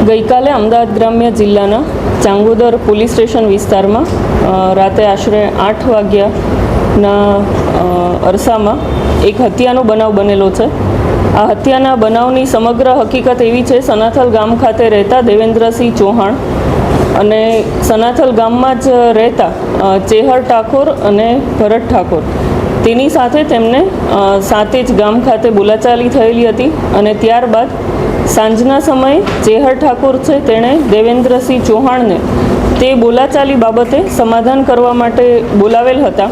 ગઈકાલે અમદાવાદ ગ્રામ્ય જિલ્લાના ચાંગોદર પોલીસ સ્ટેશન વિસ્તારમાં રાતે આશરે 8 વાગ્યાના અરસામાં એક હત્યાનો બનાવ બનેલો છે। આ હત્યાના બનાવની સમગ્ર હકીકત એવી છે, સનાથલ ગામ ખાતે રહેતા દેવેન્દ્રસિંહ ચૌહાણ અને સનાથલ ગામમાં જ રહેતા ચેહર ઠાકોર અને ભરત ઠાકોર તેની સાથે તેમને સાતેજ ગામ ખાતે બોલાચાલી થયેલી હતી અને ત્યારબાદ સાંજના સમયે ચેહર ઠાકોર છે તેણે દેવેન્દ્રસિંહ ચૌહાણને તે બોલાચાલી બાબતે સમાધાન કરવા માટે બોલાવેલ હતા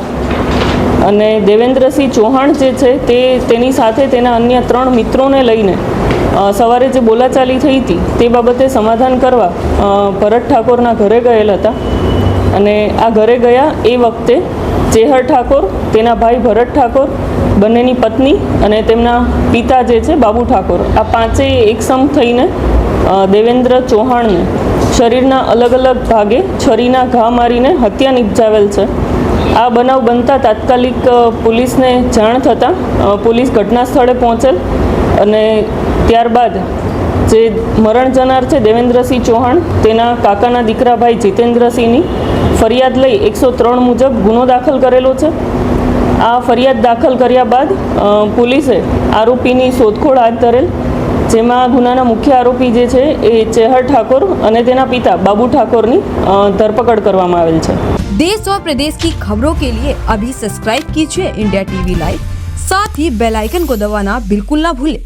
અને દેવેન્દ્રસિંહ ચૌહાણ જે છે તેની સાથે તેના અન્ય 3 મિત્રોને લઈને સવારે જે બોલાચાલી થઈ હતી તે બાબતે સમાધાન કરવા ભરત ઠાકોરના ઘરે ગયેલ હતા અને આ ઘરે ગયા એ વખતે ચેહર ઠાકોર, તેના ભાઈ ભરત ઠાકોર, બંનેની પત્ની અને તેમના પિતા જે છે બાબુ ઠાકોર, આ પાંચેય એકસમ થઈને દેવેન્દ્ર ચૌહાણને શરીરના અલગ અલગ ભાગે છરીના ઘા મારીને હત્યા નિપજાવેલ છે। આ બનાવ બનતા તાત્કાલિક પોલીસને જાણ થતાં પોલીસ ઘટના સ્થળે પહોંચેલ અને ત્યારબાદ જે મરણ જનાર છે દેવેન્દ્રસિંહ ચૌહાણ, તેના કાકાના દીકરા ભાઈ જીતેન્દ્રસિંહની ફરિયાદ લઈ 103 મુજબ ગુનો દાખલ કરેલો છે। આ ફરિયાદ દાખલ કર્યા બાદ પોલીસે આરોપીની શોધખોળ હાથ ધરેલ, જેમાં ગુનાના મુખ્ય આરોપી જે છે એ ચેહર ઠાકોર અને તેના પિતા બાબુ ઠાકોરની ધરપકડ કરવામાં આવેલ છે। देश और प्रदेश की खबरों के लिए अभी सब्सक्राइब कीजिए इंडिया टीवी लाइव, साथ ही बेल आइकन को दबाना बिल्कुल ना भूलें,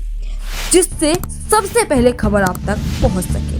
जिससे सबसे पहले खबर आप तक पहुंच सके।